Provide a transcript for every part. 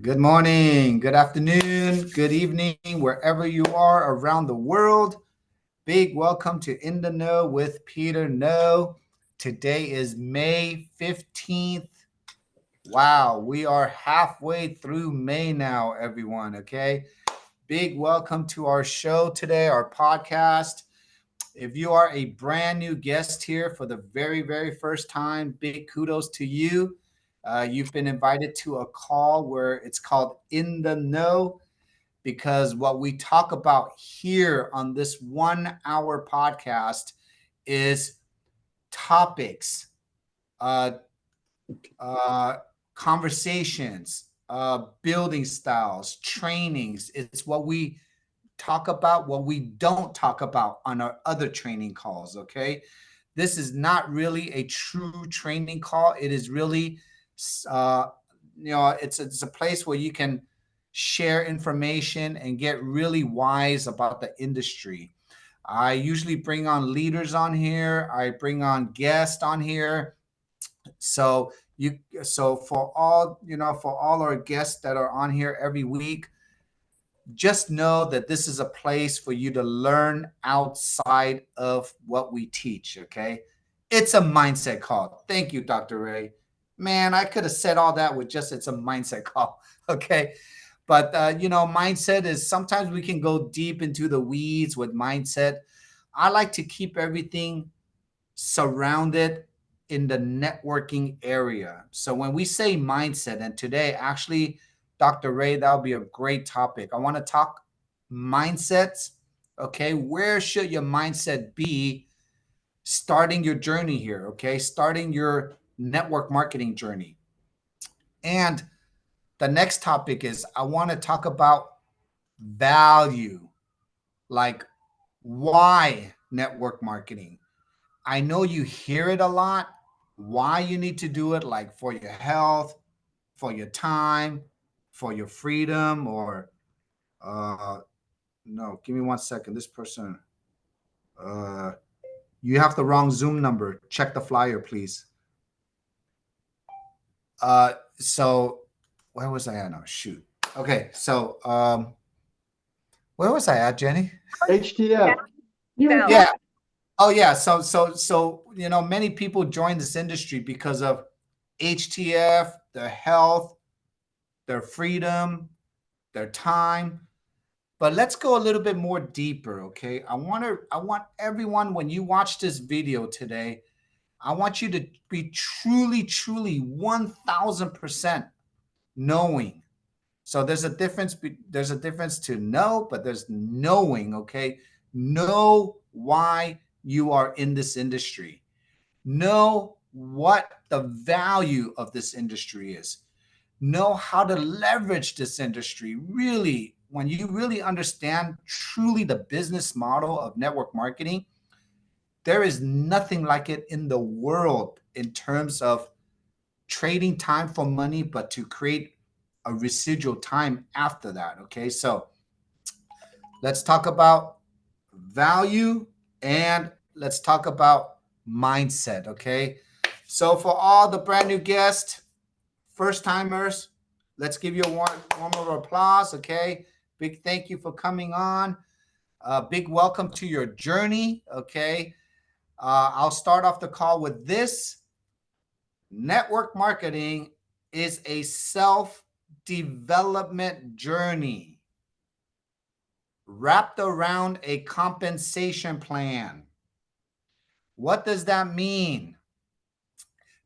Good morning, good afternoon, good evening, wherever you are around the world. Big welcome to In the Know with Peter No. Today is May 15th. Wow, we are halfway through May now, everyone. Okay. Big welcome to our show today, our podcast. If you are a brand new guest here for the very, very first time, big kudos to you. You've been invited to a call where it's called In the Know, because what we talk about here on this 1 hour podcast is topics, uh, uh, conversations, building styles, trainings. It's what we talk about, what we don't talk about on our other training calls. Okay. This is not really a true training call. It is really, uh, it's a place where you can share information and get really wise about the industry. I usually bring on leaders on here. I bring on guests on here. So for all our guests that are on here every week, just know that this is a place for you to learn outside of what we teach. Okay. It's a mindset call. Thank you, Dr. Ray. Man, I could have said all that with just it's a mindset call. Okay. But, mindset is sometimes we can go deep into the weeds with mindset. I like to keep everything surrounded in the networking area. So when we say mindset, and today, actually, Dr. Ray, that'll be a great topic. I want to talk mindsets. Okay. Where should your mindset be starting your journey here? Okay. Starting your network marketing journey. And the next topic is I want to talk about value, like why network marketing. I know you hear it a lot, why you need to do it, like for your health, for your time, for your freedom, or uh no, give me 1 second. This person, uh you have the wrong Zoom number. Check the flyer, please. So where was I at now? Shoot. Okay, so where was I at, Jenny? HTF. Yeah. Oh yeah. So many people join this industry because of HTF, their health, their freedom, their time. But let's go a little bit more deeper, okay? I want everyone, when you watch this video today, I want you to be truly, truly 1000% knowing. So there's a difference to know, but there's knowing, okay? Know why you are in this industry. Know what the value of this industry is. Know how to leverage this industry. Really, when you really understand truly the business model of network marketing, there is nothing like it in the world in terms of trading time for money, but to create a residual time after that. Okay, so let's talk about value and let's talk about mindset. Okay, so for all the brand new guests, first timers, let's give you a warm of applause. Okay, big thank you for coming on. Big welcome to your journey. Okay, I'll start off the call with this. Network marketing is a self development journey wrapped around a compensation plan. What does that mean?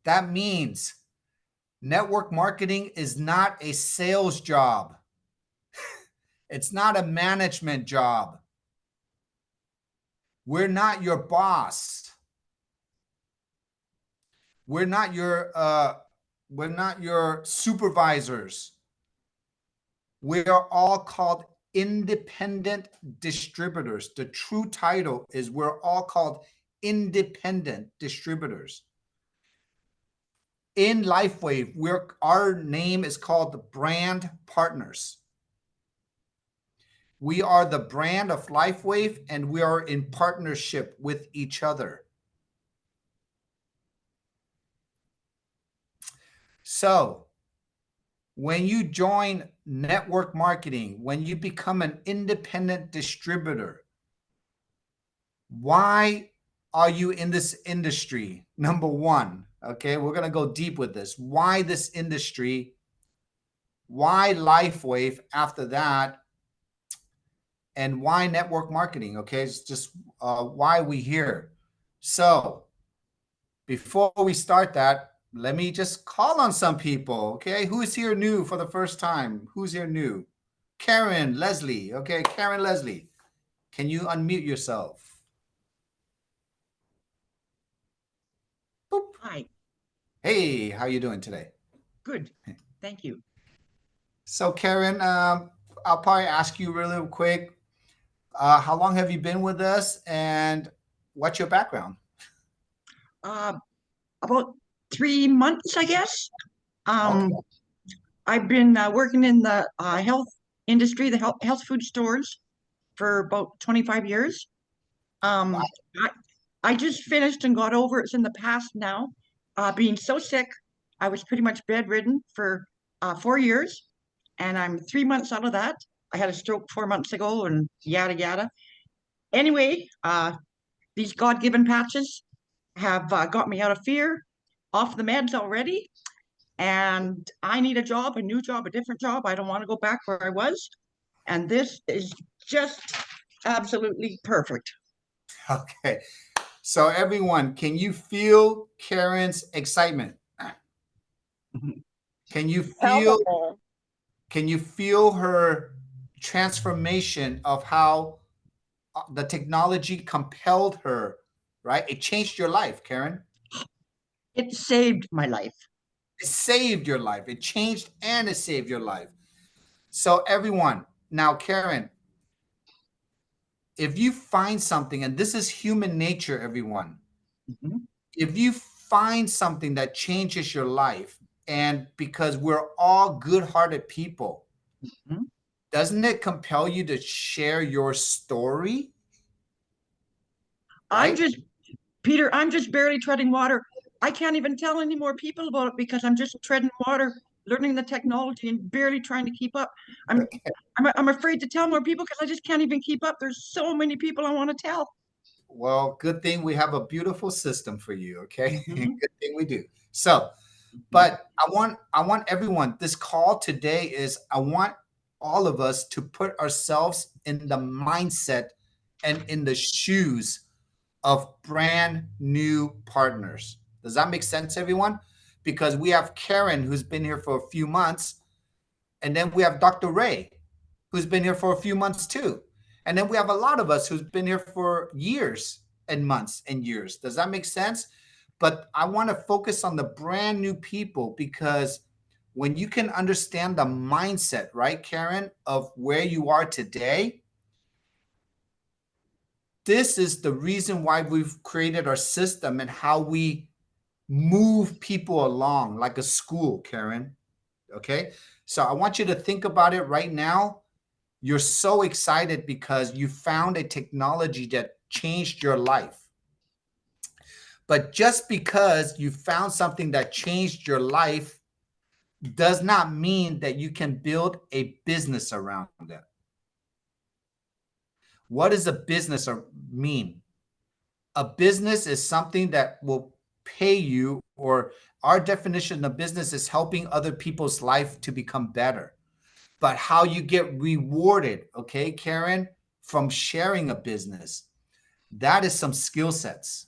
That means network marketing is not a sales job. It's not a management job. We're not your boss. We're not your supervisors. We are all called independent distributors. The true title is we're all called independent distributors. In LifeWave, our name is called the brand partners. We are the brand of LifeWave, and we are in partnership with each other. So When you join network marketing, when you become an independent distributor, why are you in this industry? Number one, okay, we're going to go deep with this. Why this industry? Why LifeWave after that? And why network marketing? Okay, it's just why we here. So before we start that, let me just call on some people. Okay, who's here new for the first time? Who's here new? Karen Leslie. Okay, Karen Leslie, can you unmute yourself? Boop. Hi. Hey, how you doing today? Good. Thank you. So Karen, I'll probably ask you really quick. How long have you been with us, and what's your background? About 3 months, I guess. Okay. I've been working in the health industry, the health food stores for about 25 years. Wow. Um, I, I just finished and got over it's in the past now. Being so sick, I was pretty much bedridden for 4 years, and I'm 3 months out of that. I had a stroke 4 months ago, and yada yada. Anyway, these God-given patches have got me out of fear, off the meds already, and I need a job, a new job, a different job. I don't want to go back where I was, and this is just absolutely perfect. Okay. So everyone, can you feel Karen's excitement? Can you feel Palpable. can you feel her transformation of how the technology compelled her, right? It changed your life, Karen. It saved my life. It saved your life. It changed and it saved your life. So everyone, now Karen, if you find something, and this is human nature, everyone, Mhm. if you find something that changes your life, and because we're all good-hearted people, Mhm. doesn't it compel you to share your story? I'm Right? just, Peter, I'm just barely treading water. I can't even tell any more people about it because I'm just treading water, learning the technology and barely trying to keep up. I'm I'm afraid to tell more people because I just can't even keep up. There's so many people I want to tell. Well, good thing we have a beautiful system for you, okay? Mhm. Good thing we do. So, Mhm. but I want everyone, this call today is I want all of us to put ourselves in the mindset and in the shoes of brand new partners. Does that make sense, everyone? Because we have Karen, who's been here for a few months, and then we have Dr. Ray, who's been here for a few months too. And then we have a lot of us who's been here for years and months and years. Does that make sense? But I want to focus on the brand new people because when you can understand the mindset, right, Karen, of where you are today, this is the reason why we've created our system and how we move people along like a school, Karen. Okay. So I want you to think about it right now. You're so excited because you found a technology that changed your life. But just because you found something that changed your life does not mean that you can build a business around it. What does a business mean? A business is something that will pay you, or our definition of business is helping other people's life to become better. But how you get rewarded, okay, Karen, from sharing a business, that is some skill sets.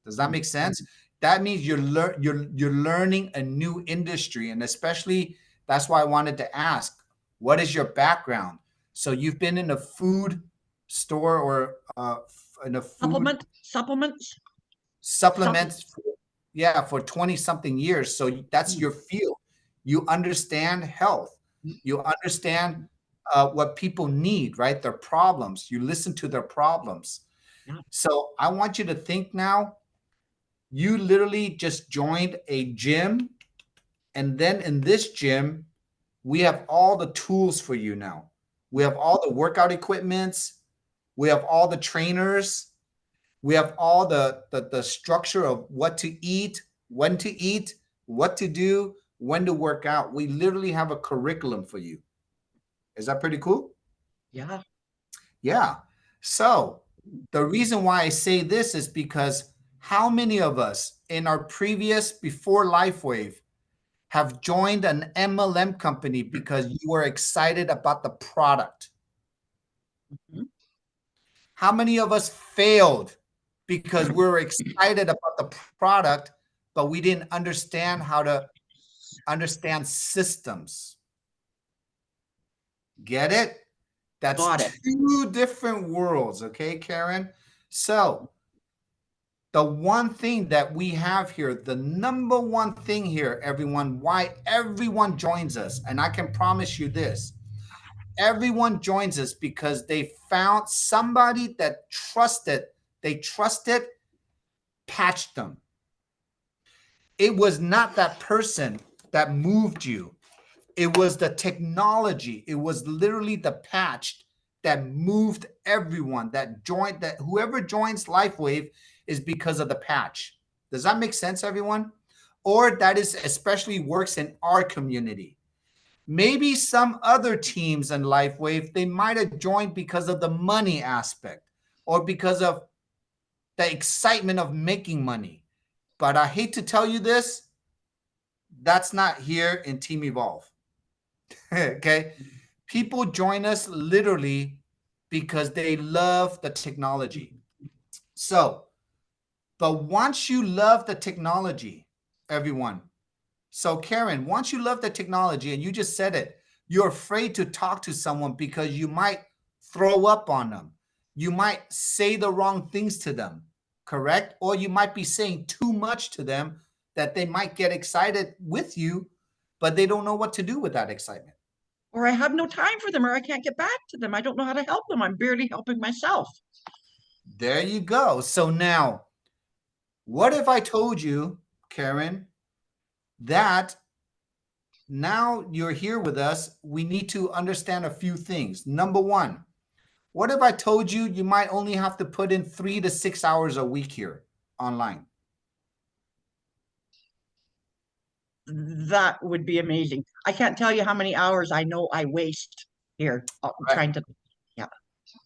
Does that make sense? That means you're learning a new industry, and especially that's why I wanted to ask, what is your background? So you've been in a food store or in a food Supplements, supplements. supplements, yeah, for 20 something years. So that's Mm. your field. You understand health. You understand what people need, right? Their problems. You listen to their problems. Yeah. So I want you to think now, you literally just joined a gym. And then in this gym, we have all the tools for you now. We have all the workout equipments. We have all the trainers. We have all the structure of what to eat, when to eat, what to do, when to work out. We literally have a curriculum for you. Is that pretty cool? Yeah. Yeah. So the reason why I say this is because how many of us in our previous before LifeWave have joined an MLM company because you were excited about the product? Mhm. How many of us failed because we were excited about the product, but we didn't understand how to understand systems? Get it? That's Got it. two different worlds, okay, Karen? So the one thing that we have here, the number one thing here, everyone, why everyone joins us, and I can promise you this, everyone joins us because they found somebody that they trusted, patched them. It was not that person that moved you. It was the technology. It was literally the patch that moved everyone that joined, that whoever joins LifeWave is because of the patch. Does that make sense, everyone? Or that is especially works in our community. Maybe some other teams in LifeWave, they might have joined because of the money aspect or because of the excitement of making money. But I hate to tell you this, that's not here in Team Evolve. Okay. People join us literally because they love the technology. So, but once you love the technology, everyone. So, Karen, once you love the technology and you just said it, you're afraid to talk to someone because you might throw up on them. You might say the wrong things to them, correct? Or you might be saying too much to them that they might get excited with you, but they don't know what to do with that excitement. Or I have no time for them, or I can't get back to them. I don't know how to help them. I'm barely helping myself. There you go. So now, what if I told you, Karen, that now you're here with us, we need to understand a few things. Number one, what if I told you you might only have to put in 3 to 6 hours a week here online? That would be amazing. I can't tell you how many hours I know I waste here Right. trying to, yeah.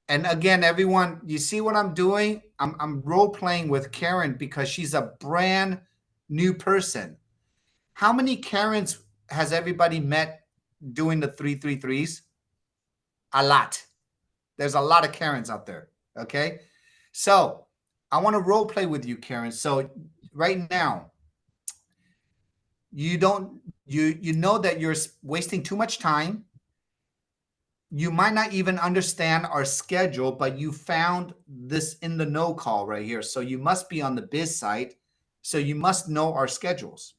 And again, everyone, you see what I'm doing? I'm role playing with Karen because she's a brand new person. How many Karens has everybody met doing the 333s? A lot. There's a lot of Karens out there. Okay. So I want to role play with you, Karen. So right now, you don't you know that you're wasting too much time. You might not even understand our schedule, but you found this in the no call right here. So you must be on the biz site. So you must know our schedules.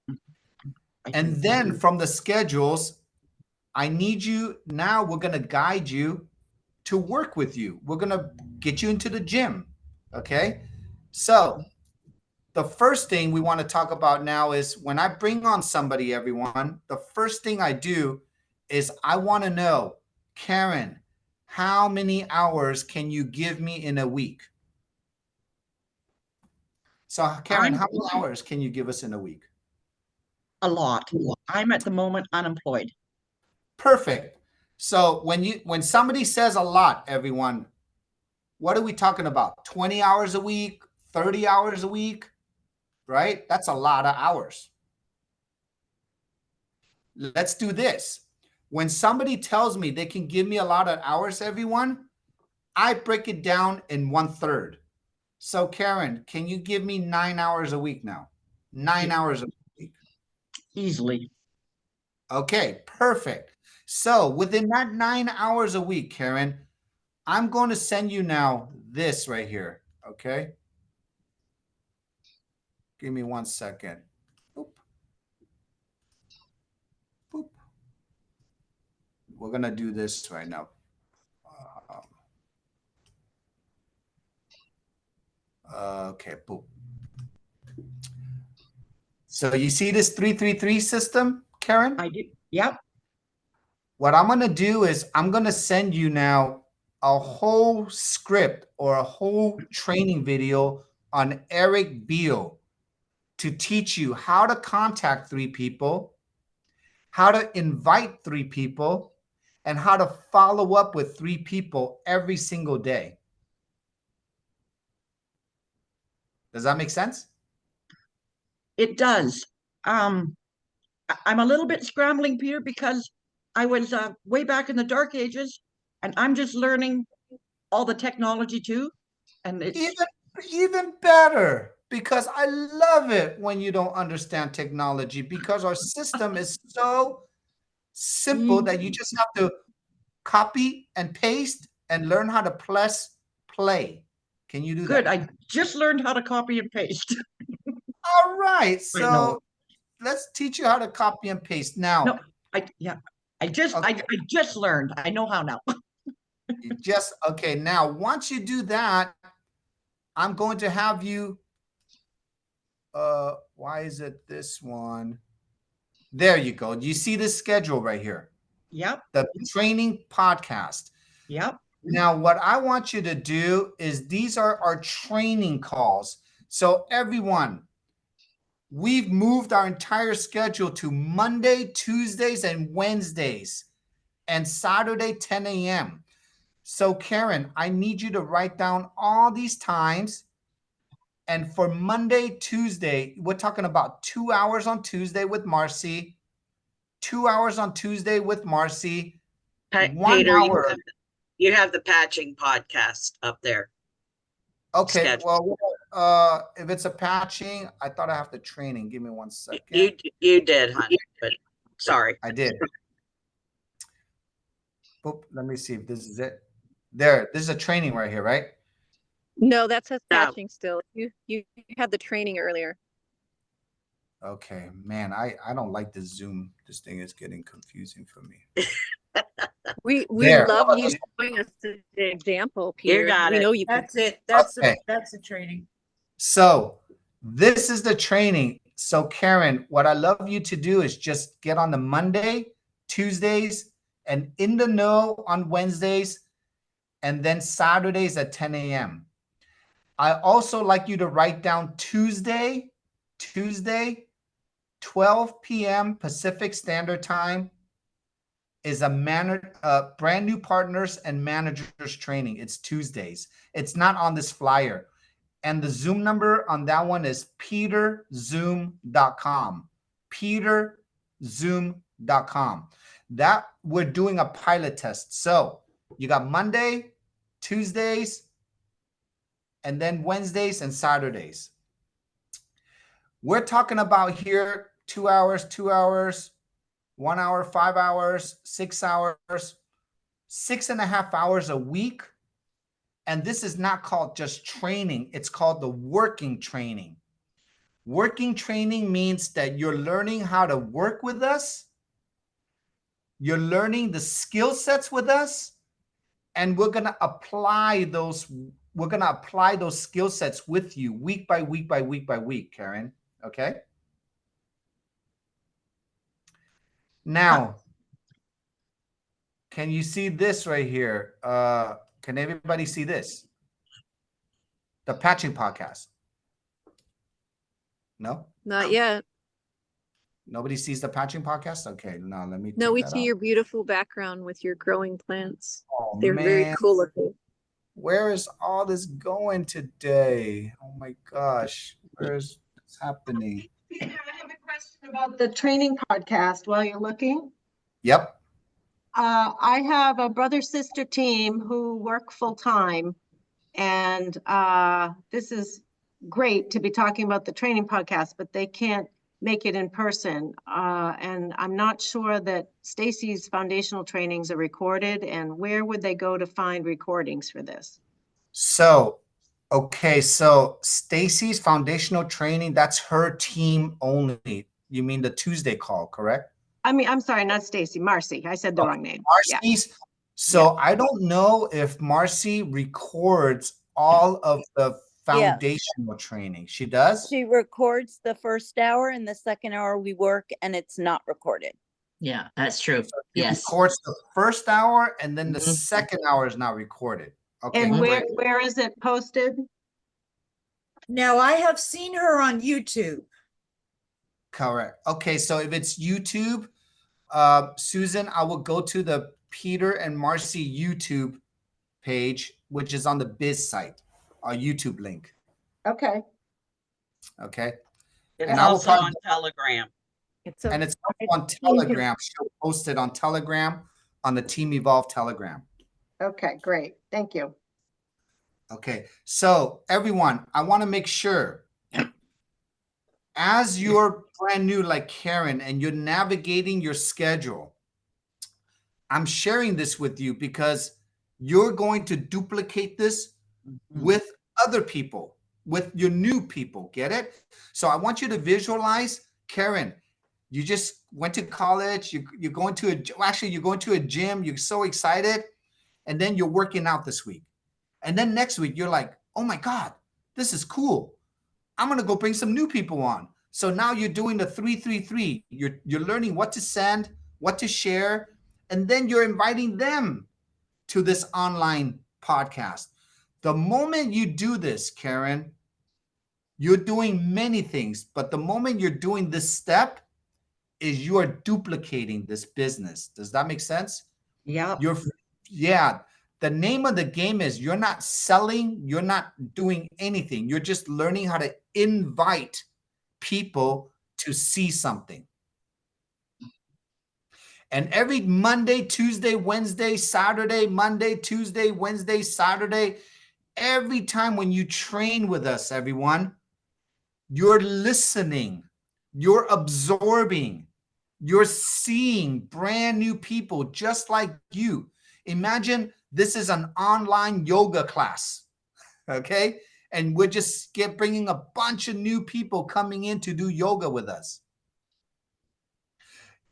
I And do. then from the schedules, I need you now. We're going to guide you to work with you. We're going to get you into the gym. Okay. So the first thing we want to talk about now is when I bring on somebody, everyone, the first thing I do is I want to know, Karen, how many hours can you give me in a week? So, Karen, I'm how many hours can you give us in a week? a lot. I'm at the moment unemployed. Perfect. So when somebody says a lot, everyone, what are we talking about? 20 hours a week, 30 hours a week, right? That's a lot of hours. Let's do this. When somebody tells me they can give me a lot of hours, everyone, I break it down in 1/3. So, Karen, can you give me 9 hours a week now? 9 hours a week. Easily. Okay, perfect. So, within that 9 hours a week, Karen, I'm going to send you now this right here. Okay. Give me 1 second. Boop, boop. We're going to do this right now. Okay, boop. So you see this 333 system, Karen? I do. Yep. What I'm going to do is I'm going to send you now a whole script or a whole training video on Eric Beal to teach you how to contact 3 people, how to invite 3 people, and how to follow up with 3 people every single day. Does that make sense? It does. I'm a little bit scrambling, Peter, because I was way back in the dark ages, and I'm just learning all the technology too. And it's Even better, because I love it when you don't understand technology, because our system is so simple that you just have to copy and paste and learn how to press play. Can you do good. that? I just learned how to copy and paste. All right. I know. So let's teach you how to copy and paste. No, Now, yeah. I just learned. I know how now. okay. Now, once you do that, I'm going to have you. Why is it this one? There you go. You see this schedule right here, Yep. the training podcast. Yep. Now, what I want you to do is these are our training calls. So everyone, we've moved our entire schedule to Monday, Tuesdays, and Wednesdays, and Saturday, 10 a.m. So Karen, I need you to write down all these times. And for Monday, Tuesday, we're talking about 2 hours on Tuesday with Marcy, 2 hours on Tuesday with Marcy, 1 Peter, hour. you have the patching podcast up there. Okay, Schedule. well, if it's a patching, I thought I have the training. Give me 1 second. You did, honey, but sorry. I did. Oop, let me see if this is it. There, this is a training right here, right? No, that says No. patching still. You had the training earlier. Okay, man, I don't like the Zoom. This thing is getting confusing for me. We There. love you showing us the example, Peter. got we it. know you can. That's it. That's Okay. the training. So this is the training. So Karen, what I love you to do is just get on the Monday, Tuesdays, and in the know on Wednesdays, and then Saturdays at 10 a.m. I also like you to write down Tuesday, 12 p.m. Pacific Standard Time is a brand new partners and managers training. It's Tuesdays. It's not on this flyer. And the Zoom number on that one is peterzoom.com. peterzoom.com. That we're doing a pilot test. So you got Monday, Tuesdays, and then Wednesdays and Saturdays. We're talking about here 2 hours, 1 hour, 5 hours, 6 hours, 6.5 hours a week. And this is not called just training. It's called the working training. Working training means that you're learning how to work with us. You're learning the skill sets with us. And we're going to apply those skill sets with you week by week by week by week, Karen. Okay? Now, can you see this right here? Can everybody see this? The patching podcast. No? Not yet. Nobody sees the patching podcast? Okay, no, let me No, take we that see off. your beautiful background with your growing plants. Oh, They're very man. cool looking. Where is all this going today? Oh my gosh. Where's what's happening? Peter, I have a question about the training podcast while you're looking. Yep. I have a brother-sister team who work full-time, and this is great to be talking about the training podcast, but they can't make it in person. And I'm not sure that Stacy's foundational trainings are recorded, and where would they go to find recordings for this? So, okay, so Stacy's foundational training, that's her team only. You mean the Tuesday call, correct? I mean, I'm sorry, not Stacy, Marcy. I said the wrong name. Yeah. Marcy's. So I don't know if Marcy records all of the foundational training. She does? She records the first hour and the second hour we work and it's not recorded. Yeah, that's true. She Yes. records the first hour and then the Mhm. second hour is not recorded. Okay, And great. where is it posted? Now, I have seen her on YouTube. Correct. Okay, so if it's YouTube, Susan, I will go to the Peter and Marcy YouTube page, which is on the Biz site, our YouTube link. Okay, Okay. It's And I will also probably- on Telegram. It's a, And it's also on Team Con- Telegram. She'll post it on Telegram, on the Team Evolve Telegram. okay, great. Thank you. Okay. So everyone, I want to make sure as you're brand new like Karen and you're navigating your schedule, I'm sharing this with you because you're going to duplicate this with other people, with your new people. Get it? So I want you to visualize, Karen, you just went to college, you're going to you're going to a gym, you're so excited, and then you're working out this week. And then next week you're like, oh my God, this is cool. I'm gonna go bring some new people on. So now you're doing the 3-3-3. You're learning what to send, what to share, and then you're inviting them to this online podcast. The moment you do this, Karen, you're doing many things, but the moment you're doing this step is you are duplicating this business. Does that make sense? Yeah. Yeah. The name of the game is you're not selling, you're not doing anything. You're just learning how to invite people to see something. And every Monday, Tuesday, Wednesday, Saturday, Monday, Tuesday, Wednesday, Saturday, every time when you train with us, everyone, you're listening, you're absorbing, you're seeing brand new people just like you. Imagine this is an online yoga class, okay? And we're just bringing a bunch of new people coming in to do yoga with us.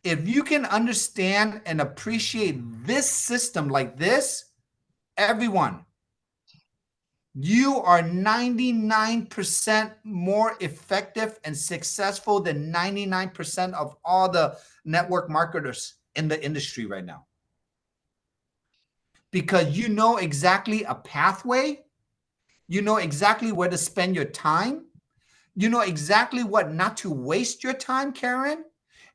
If you can understand and appreciate this system like this, everyone, you are 99% more effective and successful than 99% of all the network marketers in the industry right now. Because you know exactly a pathway, you know exactly where to spend your time, you know exactly what not to waste your time, Karen,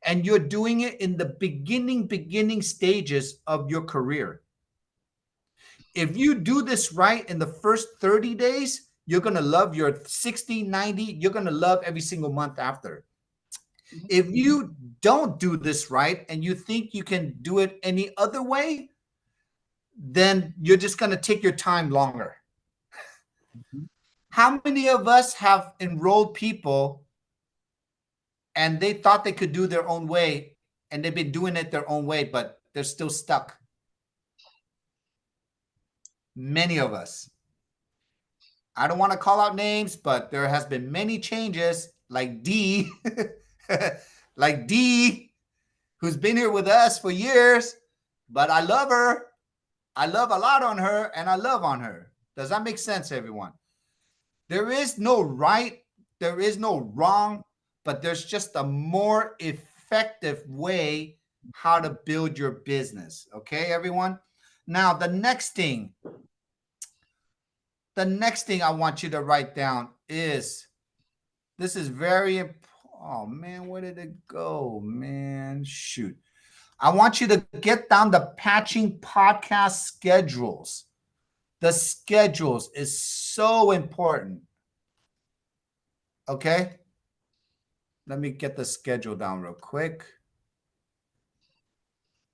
and you're doing it in the beginning stages of your career. If you do this right in the first 30 days, you're going to love your 60, 90, you're going to love every single month after. If you don't do this right and you think you can do it any other way, then you're just going to take your time longer. How many of us have enrolled people and they thought they could do their own way and they've been doing it their own way, but they're still stuck? Many of us. I don't want to call out names, but there has been many changes, like D, like D, who's been here with us for years, but I love her. I love a lot on her, and I love on her. Does that make sense, everyone? There is no right, there is no wrong, but there's just a more effective way how to build your business. Okay, everyone? Now, the next thing I want you to write down is, this is very important. Oh man, where did it go, man? Shoot. I want you to get down the Patching podcast schedules. The schedules is so important. Okay. Let me get the schedule down real quick.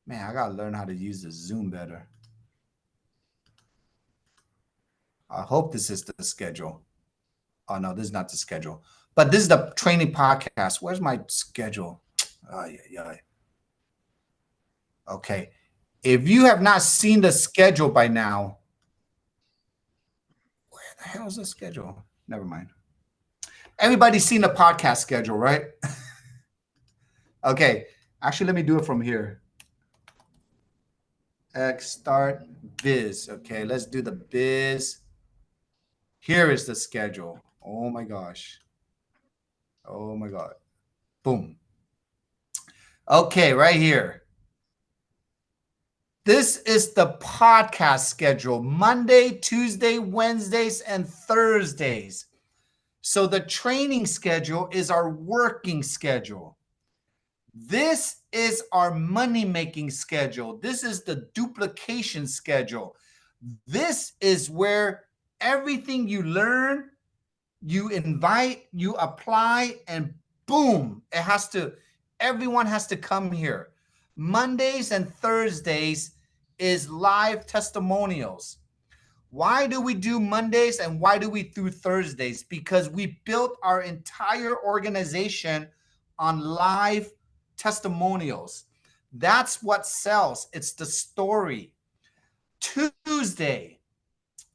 Man, I gotta learn how to use the Zoom better. I hope this is the schedule. Oh no, this is not the schedule. But this is the training podcast. Where's my schedule? Oh, yeah. Okay. If you have not seen the schedule by now, where the hell is the schedule? Never mind. Everybody's seen the podcast schedule, right? Okay. Actually, let me do it from here. Start biz. Okay, let's do the biz. Here is the schedule. Oh my gosh. Oh my God. Boom. Okay, right here. This is the podcast schedule, Monday, Tuesday, Wednesdays, and Thursdays. So the training schedule is our working schedule. This is our money-making schedule. This is the duplication schedule. This is where everything you learn, you invite, you apply, and boom, everyone has to come here. Mondays and Thursdays is live testimonials. Why do we do Mondays and why do we do Thursdays? Because we built our entire organization on live testimonials. That's what sells. It's the story. Tuesday,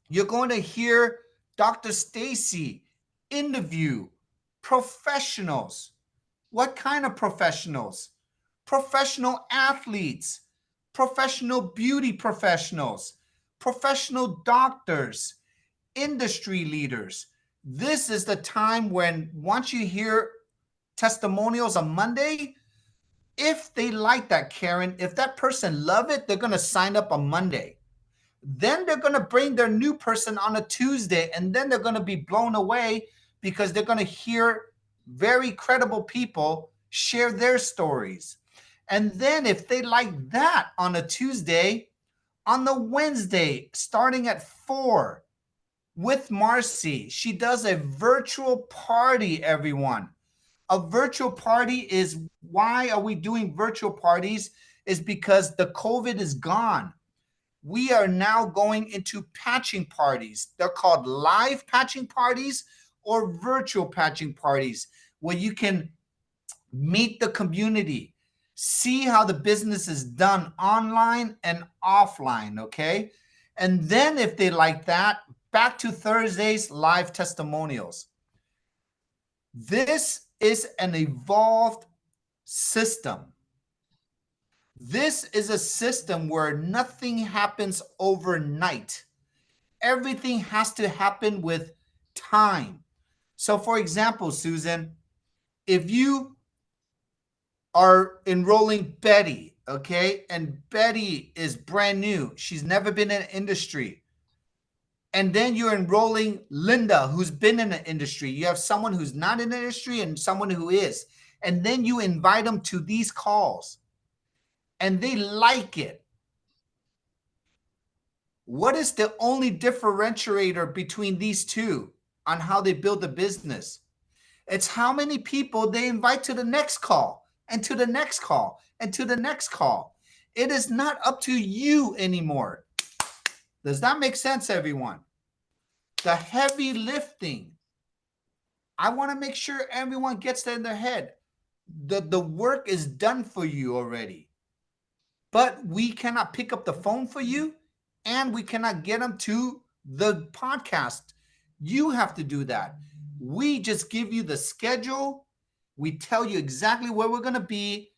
you're going to hear Dr. Stacy interview professionals. What kind of professionals? Professional athletes, professional beauty professionals, professional doctors, industry leaders. This is the time when once you hear testimonials on Monday, if they like that, Karen, if that person love it, they're going to sign up on Monday. Then they're going to bring their new person on a Tuesday, and then they're going to be blown away because they're going to hear very credible people share their stories. And then if they like that on a Tuesday, on the Wednesday, starting at 4 with Marcy, she does a virtual party, everyone. A virtual party is, why are we doing virtual parties? Is because the COVID is gone. We are now going into patching parties. They're called live patching parties or virtual patching parties, where you can meet the community, see how the business is done online and offline, okay? And then if they like that, back to Thursdays, live testimonials. This is an evolved system. This is a system where nothing happens overnight. Everything has to happen with time. So for example, Susan, if you are enrolling Betty, okay, and Betty is brand new, she's never been in industry, and then you're enrolling Linda, who's been in the industry. You have someone who's not in the industry and someone who is. And then you invite them to these calls and they like it. What is the only differentiator between these two on how they build the business? It's how many people they invite to the next call and to the next call and to the next call. It is not up to you anymore. Does that make sense, everyone? The heavy lifting. I want to make sure everyone gets that in their head. The work is done for you already. But we cannot pick up the phone for you and we cannot get them to the podcast. You have to do that. We just give you the schedule. We tell you exactly where we're going to be.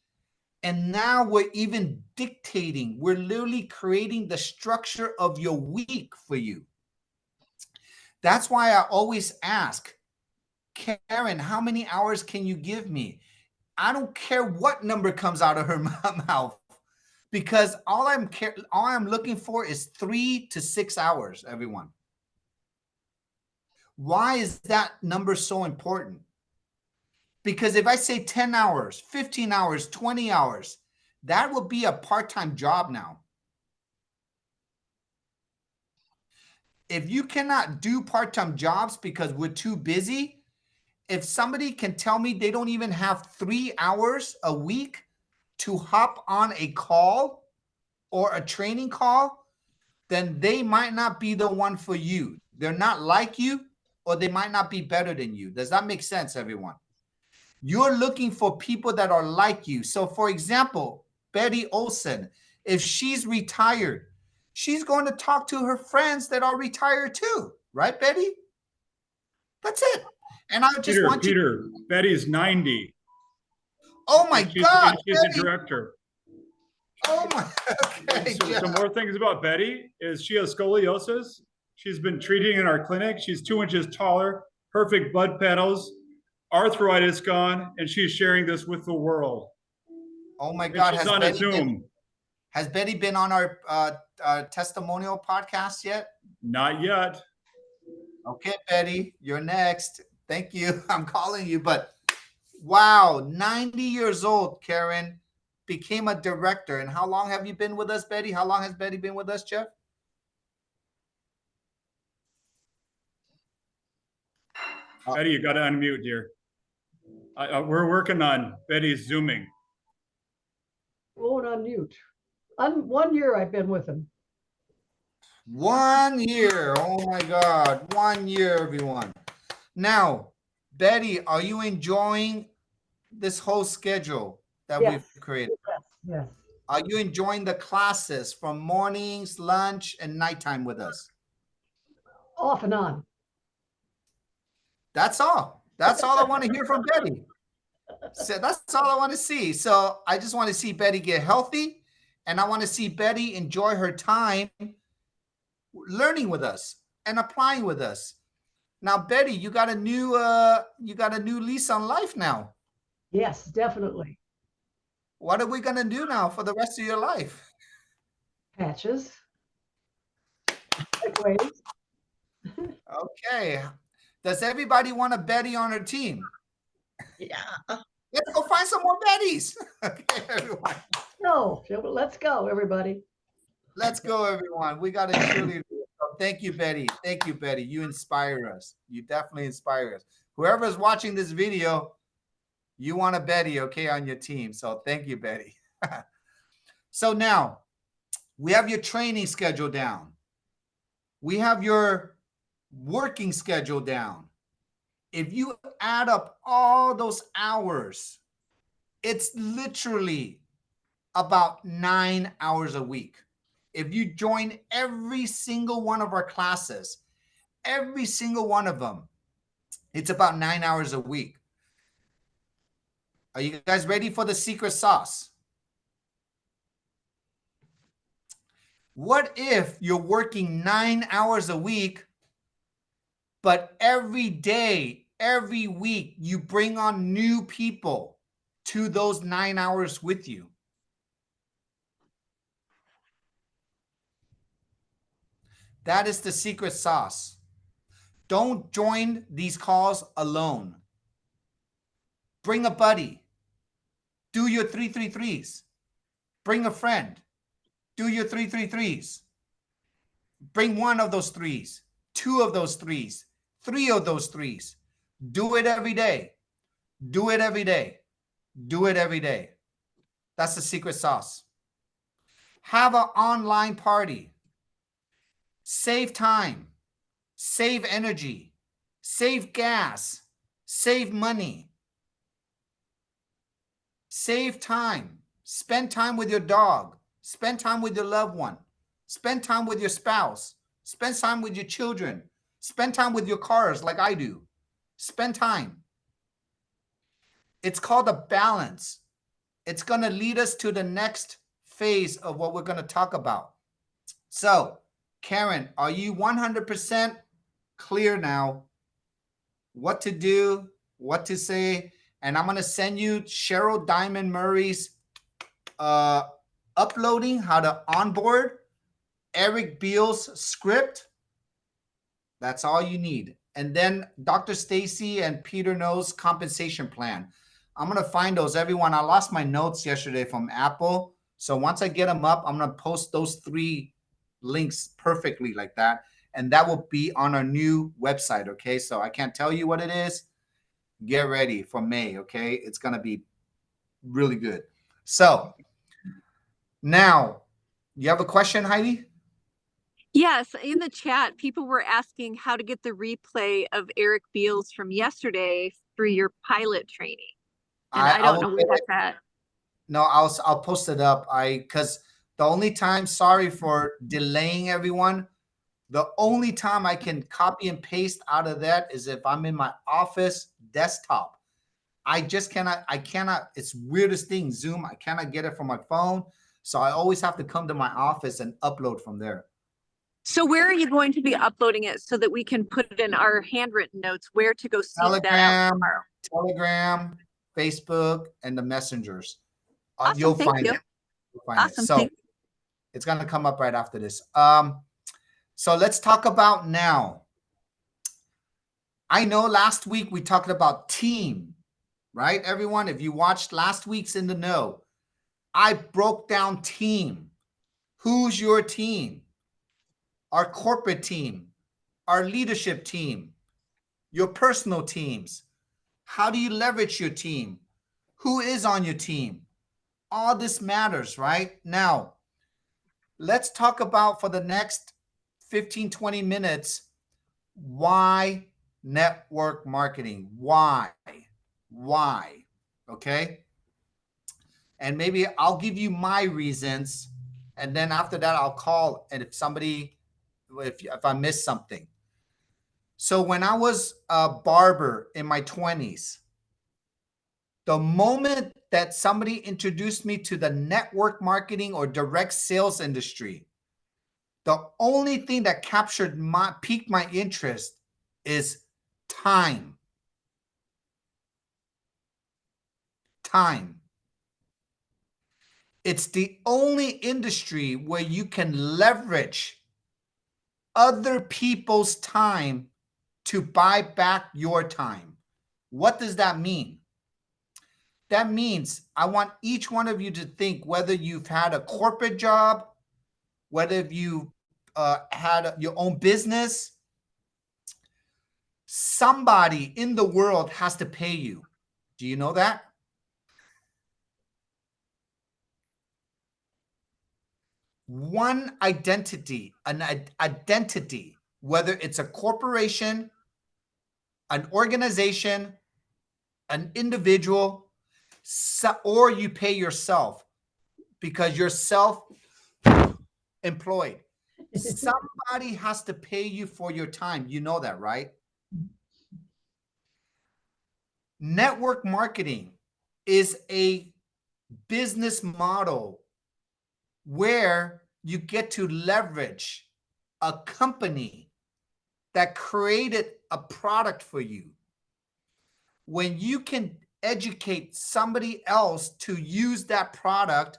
And now we're even dictating. We're literally creating the structure of your week for you. That's why I always ask, Karen, how many hours can you give me? I don't care what number comes out of her mouth, because all I'm looking for is 3 to 6 hours, everyone. Why is that number so important? Because if I say 10 hours, 15 hours, 20 hours, that will be a part-time job now. If you cannot do part-time jobs because we're too busy, if somebody can tell me they don't even have 3 hours a week to hop on a call or a training call, then they might not be the one for you. They're not like you, or they might not be better than you. Does that make sense, everyone? You're looking for people that are like you. So for example, Betty Olson, if she's retired, she's going to talk to her friends that are retired too. Right, Betty? That's it. And I just want you. Peter, Betty's 90. Oh my God. She's Betty. a director. Oh my. Okay, Some more things about Betty is she has scoliosis. She's been treating in our clinic. She's 2 inches taller, perfect blood panels, arthritis gone, and she's sharing this with the world. Oh my God. She's on a Zoom. Has Betty been on our testimonial podcast yet? Not yet. Okay, Betty, you're next. Thank you. I'm calling you, but Wow, 90 years old, Karen, became a director. And how long have you been with us, Betty? How long has Betty been with us, Jeff? Betty, you got to unmute, dear. We're working on Betty's Zooming. Won't unmute. 1 year I've been with him. 1 year. Oh my God. 1 year, everyone. Now, Betty, are you enjoying this whole schedule that Yes. we've created? Yes. Are you enjoying the classes from mornings, lunch, and nighttime with us? Off and on. That's all. That's all I want to hear from Betty. So that's all I want to see. So I just want to see Betty get healthy, and I want to see Betty enjoy her time learning with us and applying with us. Now, Betty, you got a new lease on life now. Yes, definitely. What are we gonna do now for the rest of your life? Patches. Segues. Okay. Does everybody want a Betty on her team? Yeah. Let's go find some more Bettys. Okay, everyone. No, let's go, everybody. Let's go, everyone. We got a cheerleader. Thank you, Betty. Thank you, Betty. You inspire us. You definitely inspire us. Whoever's watching this video, you want a Betty, okay, on your team. So thank you, Betty. So now we have your training schedule down. We have your working schedule down. If you add up all those hours, it's literally about 9 hours a week. If you join every single one of our classes, every single one of them, it's about 9 hours a week. Are you guys ready for the secret sauce? What if you're working 9 hours a week, but every day, every week, you bring on new people to those 9 hours with you? That is the secret sauce. Don't join these calls alone. Bring a buddy. Do your 333s. Bring a friend. Do your 333s. Bring one of those threes, two of those threes, three of those threes. Do it every day. Do it every day. Do it every day. That's the secret sauce. Have an online party. Save time. Save energy. Save gas. Save money. Save time. Spend time with your dog. Spend time with your loved one. Spend time with your spouse. Spend time with your children. Spend time with your cars like I do. Spend time. It's called a balance. It's going to lead us to the next phase of what we're going to talk about. So, Karen, are you 100% clear now what to do, what to say? And I'm going to send you Cheryl Diamond Murray's uploading how to onboard Eric Beal's script. That's all you need. And then Dr. Stacy and Peter Knows compensation plan. I'm going to find those, everyone. I lost my notes yesterday from Apple. So once I get them up, I'm going to post those 3 links perfectly like that. And that will be on our new website. Okay. So I can't tell you what it is. Get ready for May. Okay. It's going to be really good. So now, you have a question, Heidi? Yes, in the chat, people were asking how to get the replay of Eric Beals from yesterday through your pilot training. And I don't know where that's at. No, I'll post it up. Because the only time, sorry for delaying everyone, the only time I can copy and paste out of that is if I'm in my office desktop. I cannot, it's weirdest thing, Zoom, I cannot get it from my phone. So I always have to come to my office and upload from there. So where are you going to be uploading it so that we can put it in our handwritten notes where to go seek that out tomorrow? Telegram, Facebook, and the messengers. Awesome, You'll thank find you. it. You'll find Awesome, it. So thank you. it's going to come up right after this. So let's talk about now. I know last week we talked about team, right? Everyone, if you watched last week's In the Know, I broke down team. Who's your team? Our corporate team, our leadership team, your personal teams. How do you leverage your team? Who is on your team? All this matters, right? Now, let's talk about for the next 15, 20 minutes, why network marketing? Why? Okay? And maybe I'll give you my reasons, and then after that I'll call, and if I miss something. So when I was a barber in my 20s, the moment that somebody introduced me to the network marketing or direct sales industry, the only thing that piqued my interest is time. Time. It's the only industry where you can leverage other people's time to buy back your time. What does that mean? That means I want each one of you to think whether you've had a corporate job, whether you had your own business, somebody in the world has to pay you. Do you know that? One identity, whether it's a corporation, an organization, an individual, or you pay yourself because you're self-employed. Somebody has to pay you for your time. You know that, right? Network marketing is a business model where you get to leverage a company that created a product for you. When you can educate somebody else to use that product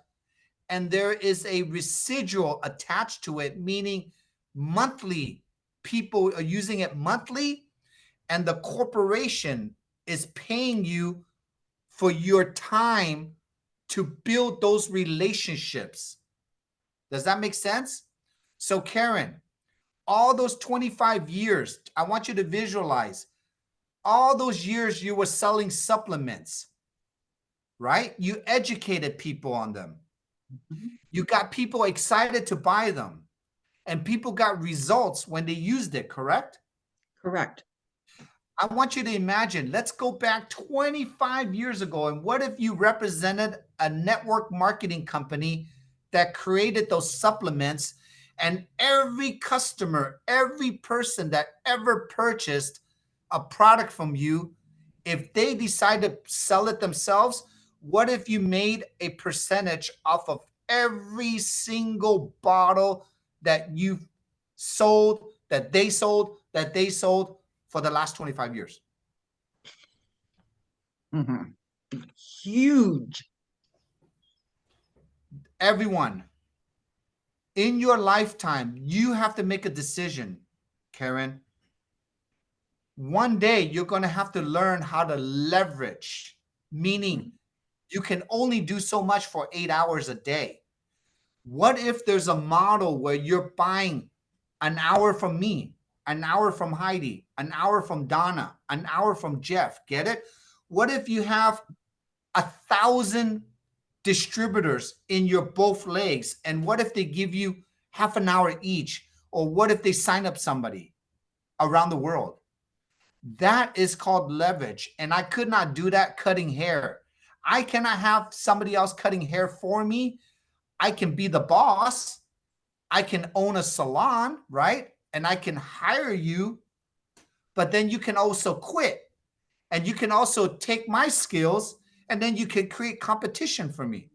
and there is a residual attached to it, meaning monthly, people are using it monthly, and the corporation is paying you for your time to build those relationships. Does that make sense? So Karen, all those 25 years, I want you to visualize all those years you were selling supplements, right? You educated people on them. You got people excited to buy them, and people got results when they used it, correct? Correct. I want you to imagine, let's go back 25 years ago. And what if you represented a network marketing company that created those supplements, and every customer, every person that ever purchased a product from you, if they decide to sell it themselves, what if you made a percentage off of every single bottle that you sold, that they sold for the last 25 years? Huge. Everyone, in your lifetime, you have to make a decision, Karen. One day, you're going to have to learn how to leverage, meaning you can only do so much for 8 hours a day. What if there's a model where you're buying an hour from me, an hour from Heidi, an hour from Donna, an hour from Jeff? Get it? What if you have 1,000 distributors in your both legs? And what if they give you half an hour each? Or what if they sign up somebody around the world? That is called leverage. And I could not do that cutting hair. I cannot have somebody else cutting hair for me. I can be the boss. I can own a salon, right? And I can hire you, but then you can also quit. And you can also take my skills, and then you can create competition for me.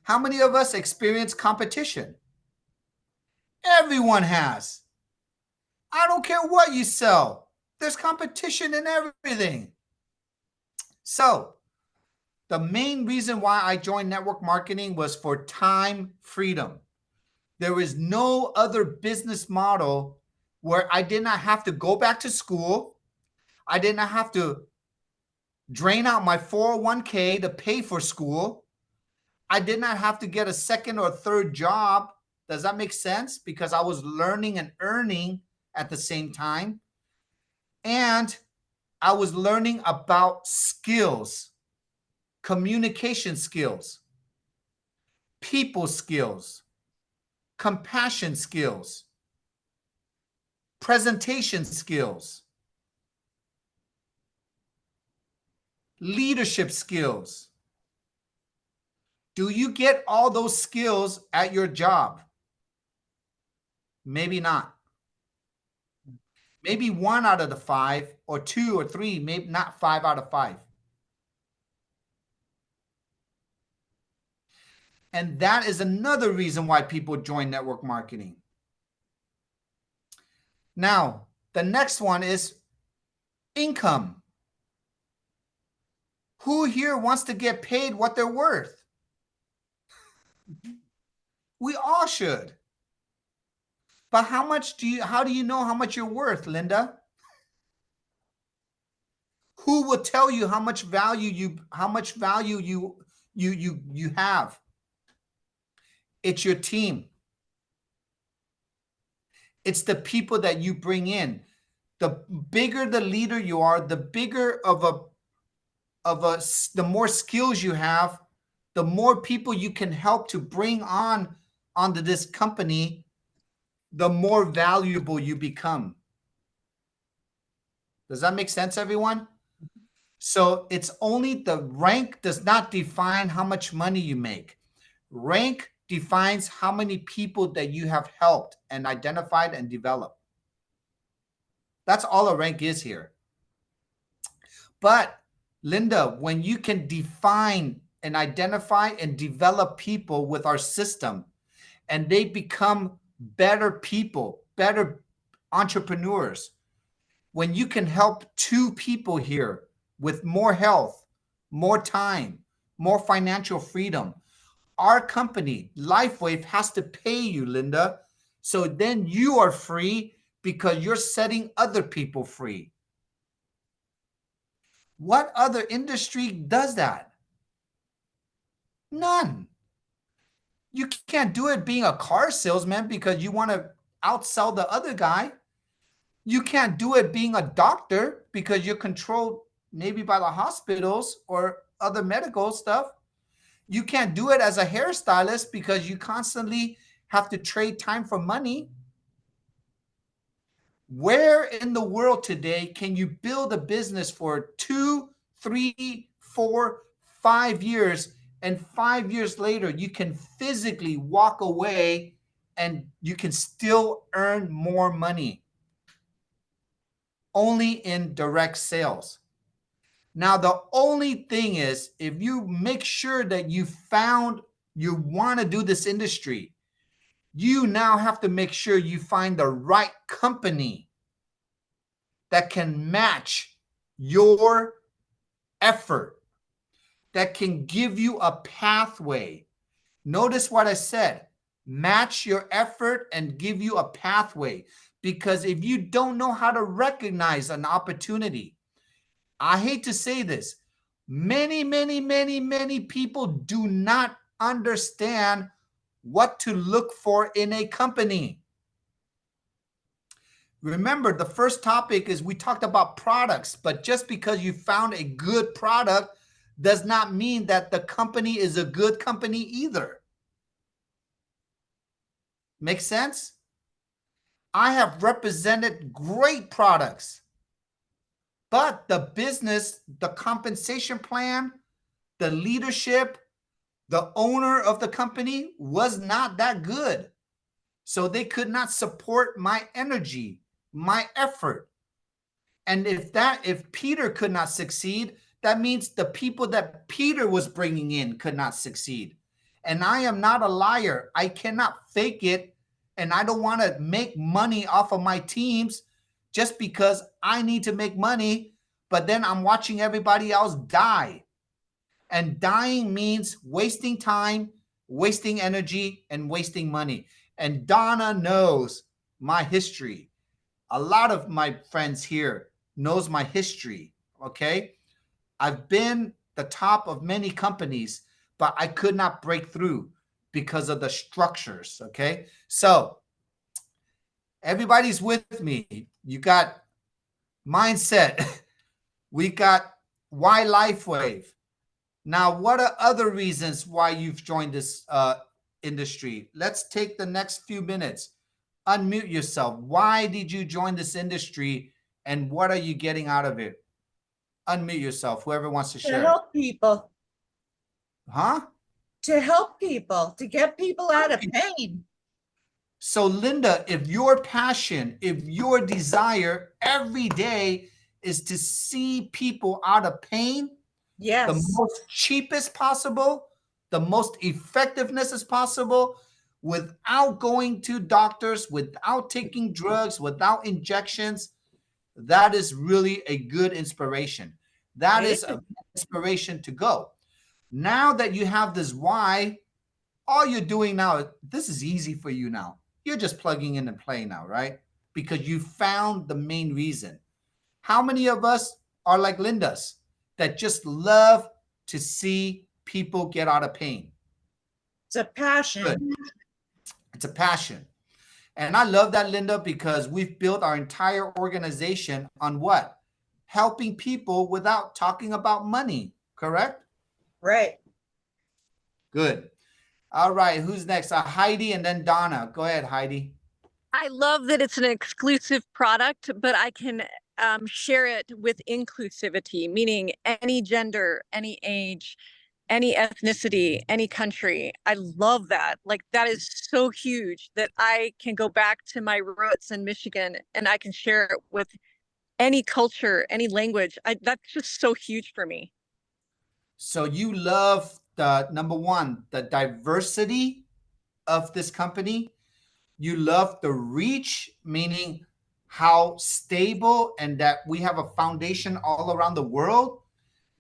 How many of us experience competition? Everyone has. I don't care what you sell. There's competition in everything. So the main reason why I joined network marketing was for time freedom. There is no other business model where I did not have to go back to school. I did not have to drain out my 401k to pay for school. I did not have to get a second or third job. Does that make sense? Because I was learning and earning at the same time. And I was learning about skills, communication skills, people skills, compassion skills, presentation skills, leadership skills. Do you get all those skills at your job? Maybe not. Maybe 1 out of the 5, or 2 or 3, maybe not 5 out of 5. And that is another reason why people join network marketing. Now, the next one is income. Who here wants to get paid what they're worth? We all should. But how do you know how much you're worth, Linda? Who will tell you how much value you have? It's your team. It's the people that you bring in. The bigger the leader you are, the bigger the more skills you have, the more people you can help to bring onto this company, the more valuable you become. Does that make sense, everyone? So it's only the rank does not define how much money you make. Rank defines how many people that you have helped and identified and developed. That's all a rank is here. But Linda, when you can define and identify and develop people with our system, and they become better people, better entrepreneurs, when you can help 2 people here with more health, more time, more financial freedom, our company, LifeWave, has to pay you, Linda. So then you are free because you're setting other people free. What other industry does that? None. You can't do it being a car salesman because you want to outsell the other guy. You can't do it being a doctor because you're controlled maybe by the hospitals or other medical stuff. You can't do it as a hairstylist because you constantly have to trade time for money. Where in the world today can you build a business for 2, 3, 4, 5 years, and 5 years later you can physically walk away and you can still earn more money? Only in direct sales. Now, the only thing is, if you make sure that you want to do this industry, you now have to make sure you find the right company that can match your effort, that can give you a pathway. Notice what I said, match your effort and give you a pathway. Because if you don't know how to recognize an opportunity, I hate to say this, many people do not understand what to look for in a company. Remember, the first topic is we talked about products, but just because you found a good product does not mean that the company is a good company either. Make sense? I have represented great products, but the business, the compensation plan, the leadership, the owner of the company was not that good. So they could not support my energy, my effort. And if Peter could not succeed, that means the people that Peter was bringing in could not succeed. And I am not a liar. I cannot fake it. And I don't want to make money off of my teams just because I need to make money, but then I'm watching everybody else die. And dying means wasting time, wasting energy, and wasting money. And Donna knows my history. A lot of my friends here knows my history, okay? I've been the top of many companies, but I could not break through because of the structures. Okay. So everybody's with me. You got mindset. We got why LifeWave. Now, what are other reasons why you've joined this industry? Let's take the next few minutes. Unmute yourself. Why did you join this industry and what are you getting out of it? Unmute yourself, whoever wants to To share. help people, Huh? to help people, to get people out of pain. So, Linda, if your passion, if your desire every day is to see people out of pain, the Yes, most cheapest possible, the most effectiveness as possible, without going to doctors, without taking drugs, without injections, that is really a good inspiration. That It is an inspiration to go. Now that you have this why, all you're doing now, this is easy for you now. You're just plugging in and playing now, right? Because you found the main reason. How many of us are like Linda's that just love to see people get out of pain? it's a passion. Good. It's a passion. And I love that, Linda, because we've built our entire organization on what? Helping people without talking about money, correct? Right. Good. All right, who's next? Heidi and then Donna. Go ahead, Heidi. I love that it's an exclusive product, but I can share it with inclusivity, meaning any gender, any age, any ethnicity, any country. I love that. Like, that is so huge that I can go back to my roots in Michigan and I can share it with any culture, any language. That's just so huge for me. So you love the number one, the diversity of this company. You love the reach, meaning how stable and that we have a foundation all around the world.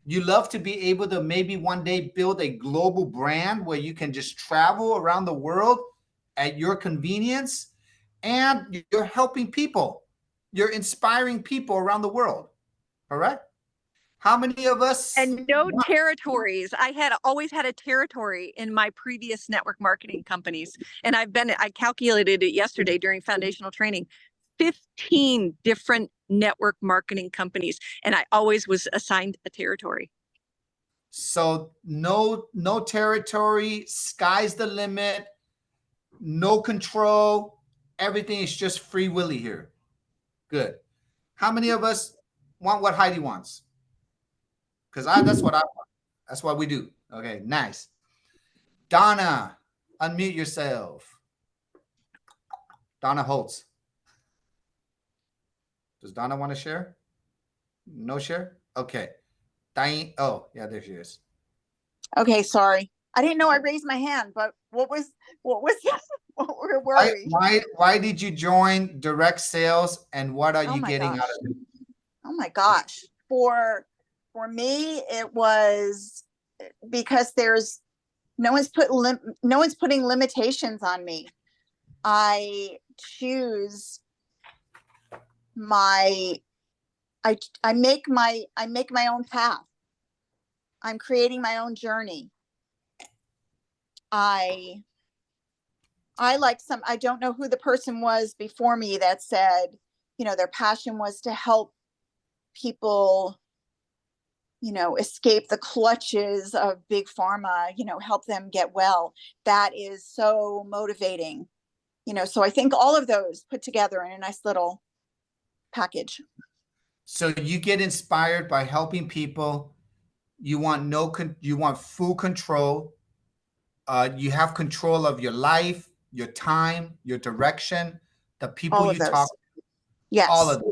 You love to be able to maybe one day build a global brand where you can just travel around the world at your convenience, and you're helping people. You're inspiring people around the world. Correct? How many of us? And no territories. I had always had a territory in my previous network marketing companies. And I calculated it yesterday during foundational training, 15 different network marketing companies. And I always was assigned a territory. So no territory, sky's the limit, no control. Everything is just free willy here. Good. How many of us want what Heidi wants? Because that's what I want. That's what we do. Okay, nice. Donna, unmute yourself. Donna Holtz. Does Donna want to share? No share? Okay. Diane, oh, yeah, there she is. Okay, sorry. I didn't know I raised my hand, but what was that? Where were we? Why did you join direct sales and what are Oh you my getting gosh. out of it? Oh my gosh. For me, it was because no one's putting limitations on me. I choose I make my own path. I'm creating my own journey. I don't know who the person was before me that said, their passion was to help people, escape the clutches of big pharma, help them get well. That is so motivating, so I think all of those put together in a nice little package. So you get inspired by helping people. You want you want full control. You have control of your life, your time, your direction, the people you talk to. Yes. All of them.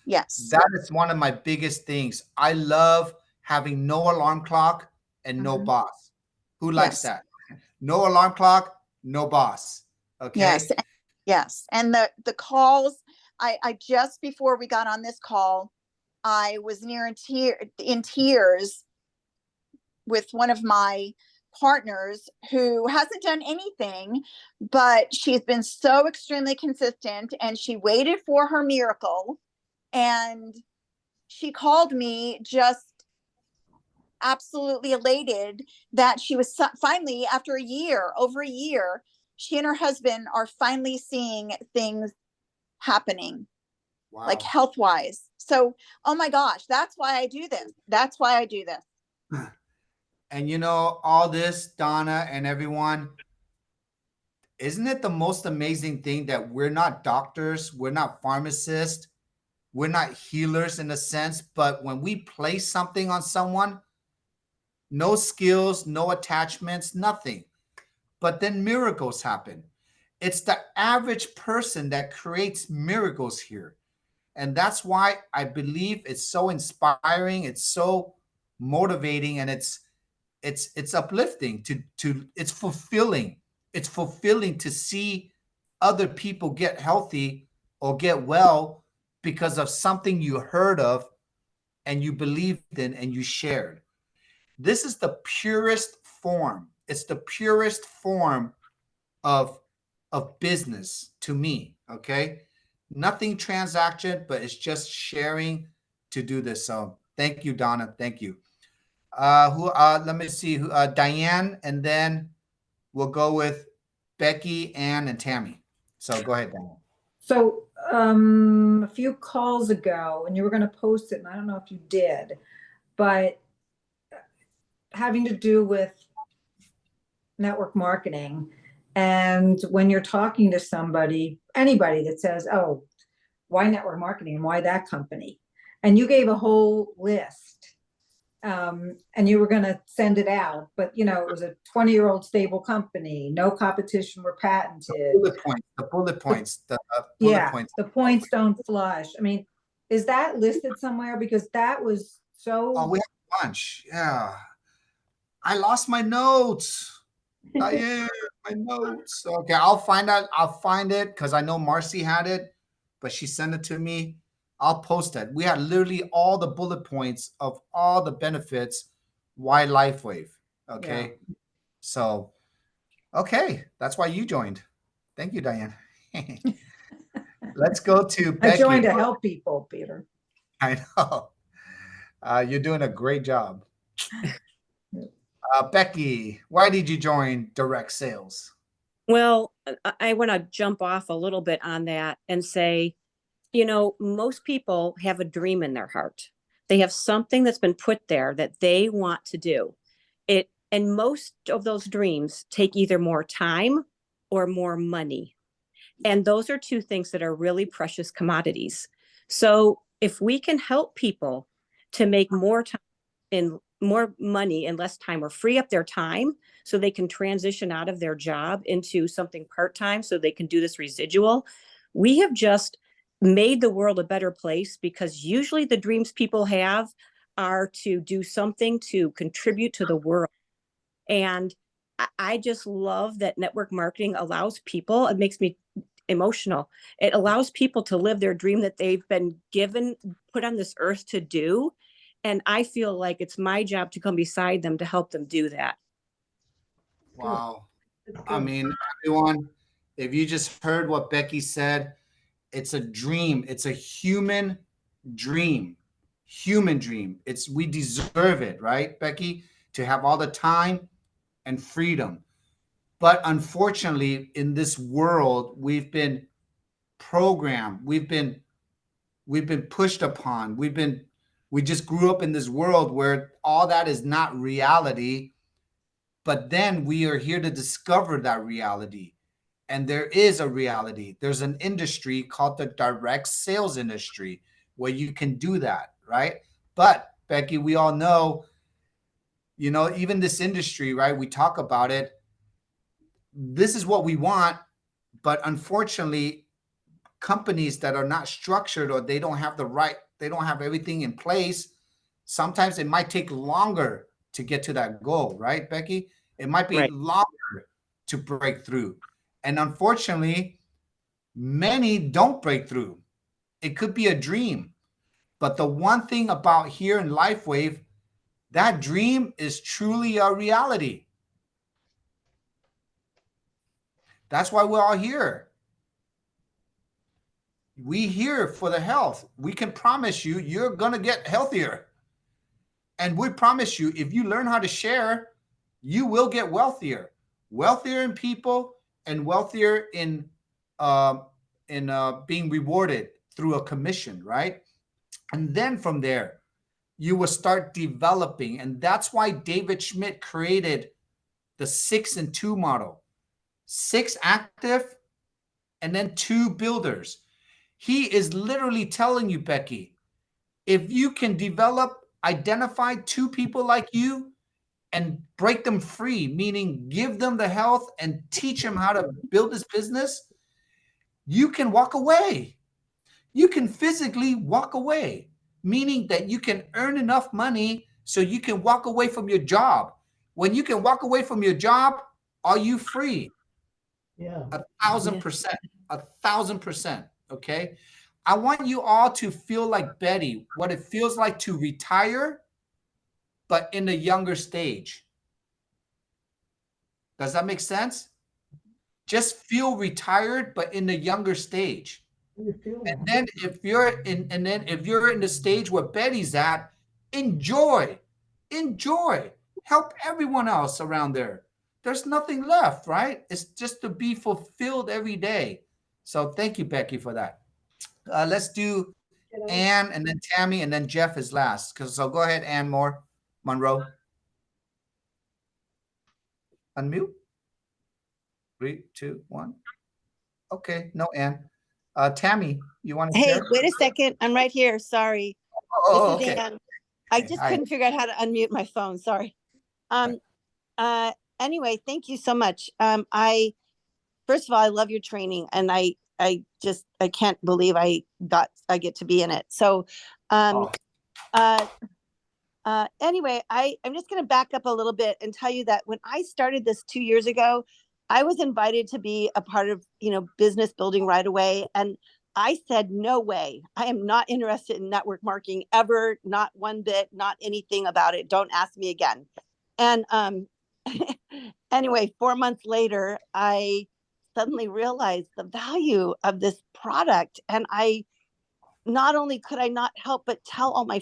Yes. That is one of my biggest things. I love having no alarm clock and no boss. Who likes that? No alarm clock, no boss. Okay. Yes. Yes. And the calls, I just before we got on this call, I was in tears with one of my partners who hasn't done anything, but she's been so extremely consistent and she waited for her miracle. And she called me just absolutely elated that she was finally, after a year, over a year, she and her husband are finally seeing things happening, like Wow. health wise. So, oh my gosh, that's why I do this. That's why I do this. And you know, all this, Donna and everyone, isn't it the most amazing thing that we're not doctors, we're not pharmacists, we're not healers in a sense, but when we place something on someone, no skills, no attachments, nothing, but then miracles happen. It's the average person that creates miracles here. And that's why I believe it's so inspiring, it's so motivating, and it's uplifting to it's fulfilling. It's fulfilling to see other people get healthy or get well because of something you heard of and you believed in and you shared. This is the purest form. It's the purest form of business to me. Okay, nothing transaction, but it's just sharing to do this. So thank you, Donna. Thank you. Let me see who, Diane, and then we'll go with Becky, Ann, and Tammy. So go ahead, Diane. So a few calls ago, and you were going to post it, and I don't know if you did, but having to do with network marketing. And when you're talking to somebody, anybody that says, oh, why network marketing and why that company? And you gave a whole list, and you were going to send it out, but you know, it was a 20-year-old stable company, no competition were patented. The bullet points, the bullet points. The points don't flush. I mean, is that listed somewhere? Because that was so. Oh, we have a bunch. Yeah. I lost my notes. Diane, my notes. Okay, I'll find out. I'll find it because I know Marcy had it, but she sent it to me. I'll post it. We had literally all the bullet points of all the benefits. Why LifeWave? Okay, so okay, that's why you joined. Thank you, Diane. Let's go to Becky. I joined to help people, Peter. I know. You're doing a great job. Becky, why did you join direct sales? Well, I want to jump off a little bit on that and say, you know, most people have a dream in their heart. They have something that's been put there that they want to do. And most of those dreams take either more time or more money. And those are two things that are really precious commodities. So if we can help people to make more time and more money in less time, or free up their time so they can transition out of their job into something part-time so they can do this residual, we have just made the world a better place, because usually the dreams people have are to do something to contribute to the world. And I just love that network marketing allows people, it makes me emotional. It allows people to live their dream that they've been given, put on this earth to do. And I feel like it's my job to come beside them to help them do that. Wow. I mean, everyone, if you just heard what Becky said, it's a dream. It's a human dream. Human dream. We deserve it, right, Becky? To have all the time and freedom. But unfortunately, in this world, we've been programmed. We've been pushed upon. We just grew up in this world where all that is not reality. But then we are here to discover that reality. And there is a reality. There's an industry called the direct sales industry where you can do that, right? But Becky, we all know, you know, even this industry, right? We talk about it. This is what we want. But unfortunately, companies that are not structured, or they don't have everything in place, sometimes it might take longer to get to that goal, right, Becky? It might be longer to break through. And unfortunately, many don't break through. It could be a dream. But the one thing about here in LifeWave, that dream is truly a reality. That's why we're all here. We here for the health. We can promise you, you're going to get healthier. And we promise you, if you learn how to share, you will get wealthier, wealthier in people and wealthier in being rewarded through a commission, right? And then from there, you will start developing. And that's why David Schmidt created the 6 and 2 model. 6 active and then 2 builders. He is literally telling you, Becky, if you can identify 2 people like you and break them free, meaning give them the health and teach them how to build this business, you can walk away. You can physically walk away, meaning that you can earn enough money so you can walk away from your job. When you can walk away from your job, are you free? Yeah. 1,000%. 1,000%. Okay. I want you all to feel like Betty, what it feels like to retire, but in a younger stage. Does that make sense? Just feel retired, but in a younger stage. And then if you're in the stage where Betty's at, enjoy, help everyone else around there. There's nothing left, right? It's just to be fulfilled every day. So thank you, Becky, for that. Let's do Ann and then Tammy and then Jeff is last. So go ahead, Ann Monroe. Unmute. 3, 2, 1. Okay, no Ann. Tammy, you want to Hey, share? wait a second. I'm right here. Sorry. Oh, This is okay. Ann. I just Hi. couldn't figure out how to unmute my phone. Sorry. Anyway, thank you so much. First of all, I love your training and I can't believe I get to be in it. So, anyway, I'm just going to back up a little bit and tell you that when I started this 2 years ago, I was invited to be a part of, business building right away. And I said, no way. I am not interested in network marketing ever. Not one bit, not anything about it. Don't ask me again. And, anyway, 4 months later, I suddenly realized the value of this product. And not only could I not help but tell all my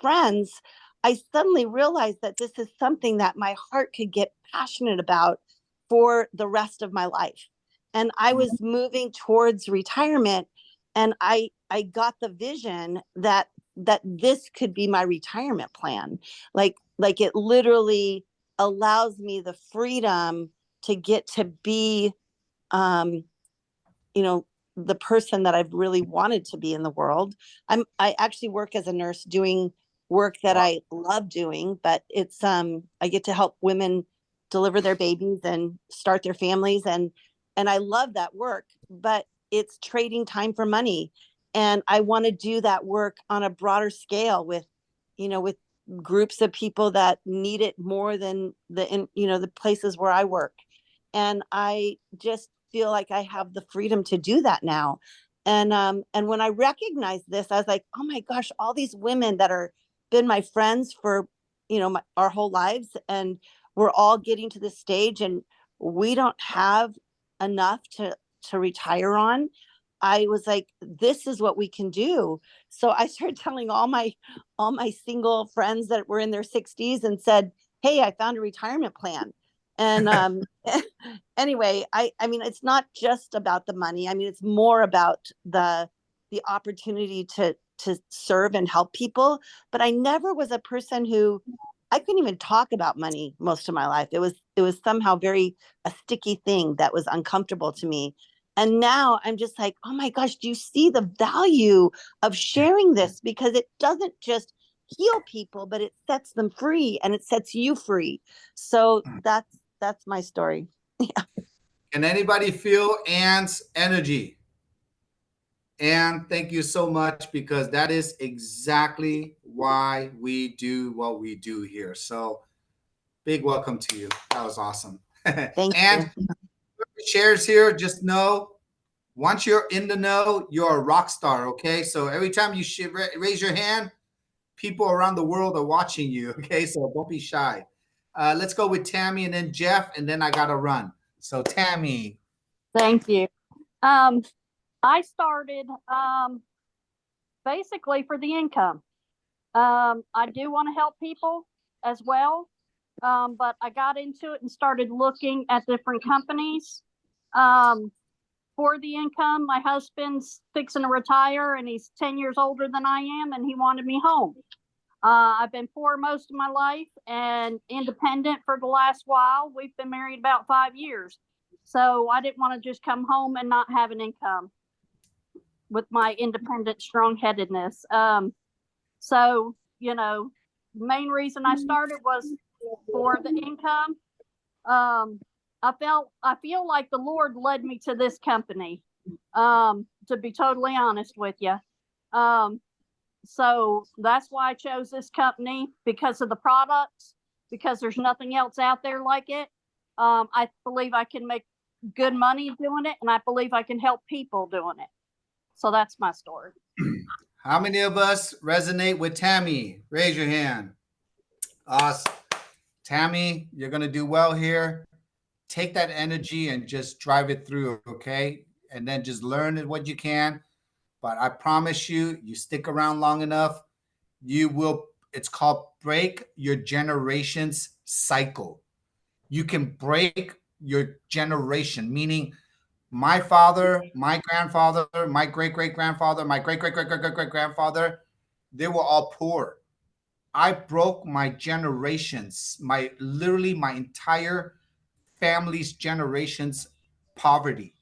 friends, I suddenly realized that this is something that my heart could get passionate about for the rest of my life. And I was moving towards retirement, and I got the vision that this could be my retirement plan. Like it literally allows me the freedom to get to be the person that I've really wanted to be in the world. I actually work as a nurse doing work that I love doing, but it's I get to help women deliver their babies and start their families, and I love that work, but it's trading time for money. And I want to do that work on a broader scale with groups of people that need it more than the places where I work. And I just feel like I have the freedom to do that now. And when I recognized this, I was like, oh my gosh, all these women that are been my friends for, our whole lives, and we're all getting to this stage and we don't have enough to retire on. I was like, this is what we can do. So I started telling all my single friends that were in their 60s and said, hey, I found a retirement plan. And anyway, I mean, it's not just about the money. I mean, it's more about the opportunity to serve and help people. But I never was a person who, I couldn't even talk about money most of my life. It was somehow a sticky thing that was uncomfortable to me. And now I'm just like, oh my gosh, do you see the value of sharing this? Because it doesn't just heal people, but it sets them free and it sets you free. So that's my story. Yeah. Can anybody feel Ann's energy? Ann, thank you so much, because that is exactly why we do what we do here. So big welcome to you. That was awesome. Thank and you. Shares here, just know, once you're in the know, you're a rock star, okay? So every time you raise your hand, people around the world are watching you, okay? So don't be shy. Let's go with Tammy and then Jeff, and then I got to run. So Tammy. Thank you. I started basically for the income. I do want to help people as well. But I got into it and started looking at different companies. For the income, my husband's fixing to retire and he's 10 years older than I am, and he wanted me home. I've been poor most of my life and independent for the last while. We've been married about 5 years. So I didn't want to just come home and not have an income with my independent strong-headedness. So, you know, the main reason I started was for the income. I feel like the Lord led me to this company, to be totally honest with you. So that's why I chose this company, because of the products, because there's nothing else out there like it. I believe I can make good money doing it, and I believe I can help people doing it. So that's my story. How many of us resonate with Tammy? Raise your hand. Awesome. Tammy, you're going to do well here. Take that energy and just drive it through, okay? And then just learn what you can. But I promise you, you stick around long enough, you will, it's called break your generation's cycle. You can break your generation, meaning my father, my grandfather, my great-great-grandfather, my great-great-great-great-great-grandfather, they were all poor. I broke my generations, literally my entire family's generation's poverty.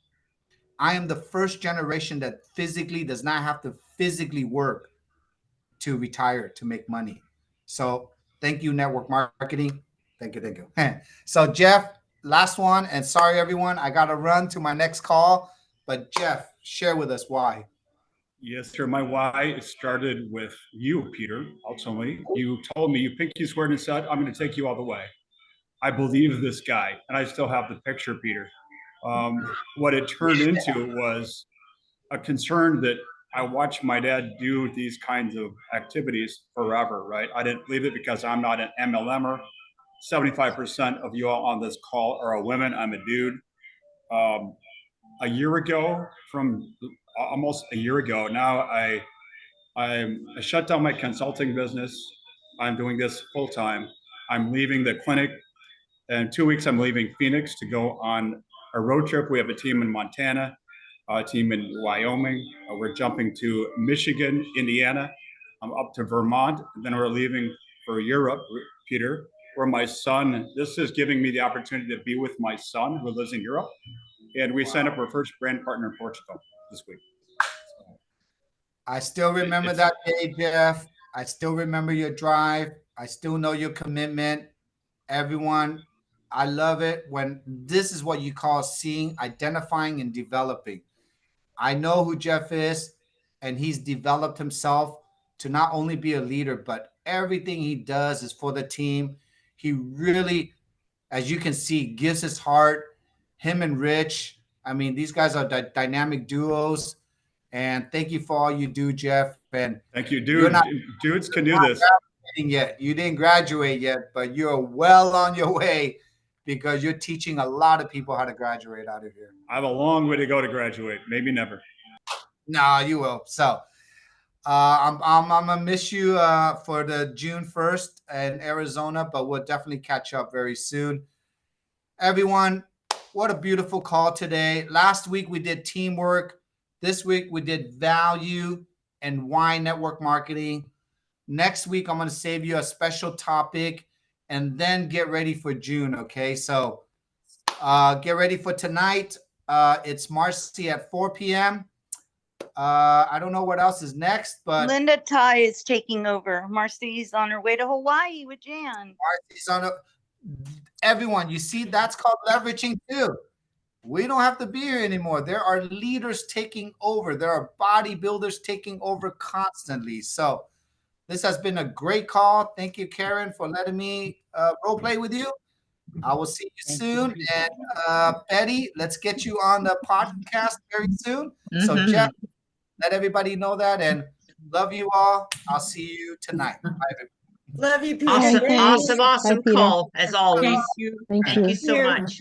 I am the first generation that physically does not have to physically work to retire, to make money. So thank you, network marketing. Thank you. So Jeff, last one, and sorry everyone, I got to run to my next call, but Jeff, share with us why. Yes, sir. My why started with you, Peter. Ultimately, you told me, you picked, you squared and said, I'm going to take you all the way. I believe this guy, and I still have the picture, Peter. What it turned into was a concern that I watched my dad do these kinds of activities forever, right? I didn't believe it because I'm not an MLMer. 75% of you all on this call are women. I'm a dude. A year ago, almost a year ago now, I shut down my consulting business. I'm doing this full time. I'm leaving the clinic. In 2 weeks, I'm leaving Phoenix to go on a road trip. We have a team in Montana, a team in Wyoming. We're jumping to Michigan, Indiana, up to Vermont. And then we're leaving for Europe, Peter, where my son, this is giving me the opportunity to be with my son who lives in Europe. And we signed up our first brand partner in Portugal this week. I still remember that day, Jeff. I still remember your drive. I still know your commitment. Everyone, I love it when this is what you call seeing, identifying, and developing. I know who Jeff is, and he's developed himself to not only be a leader, but everything he does is for the team. He really, as you can see, gives his heart. Him and Rich, I mean, these guys are dynamic duos. And thank you for all you do, Jeff. And thank you, dude. Dudes can do this. Yet. You didn't graduate yet, but you're well on your way because you're teaching a lot of people how to graduate out of here. I have a long way to go to graduate. Maybe never. No, you will. So I'm gonna miss you for the June 1st in Arizona, but we'll definitely catch up very soon. Everyone, what a beautiful call today. Last week we did teamwork. This week we did value and why network marketing. Next week I'm going to save you a special topic and then get ready for June. Okay, so get ready for tonight. It's Marcy at 4 p.m. I don't know what else is next, but Linda Ty is taking over. Marcy's on her way to Hawaii with Jan. Marcy's on everyone, you see, that's called leveraging too. We don't have to be here anymore. There are leaders taking over. There are bodybuilders taking over constantly. So this has been a great call. Thank you, Karen, for letting me role play with you. I will see you soon. And Betty, let's get you on the podcast very soon. So Jeff, let everybody know that, and love you all. I'll see you tonight. Bye, everybody. Love you, Peter. Awesome Bye, call, as always. Thank you. Thank you so much.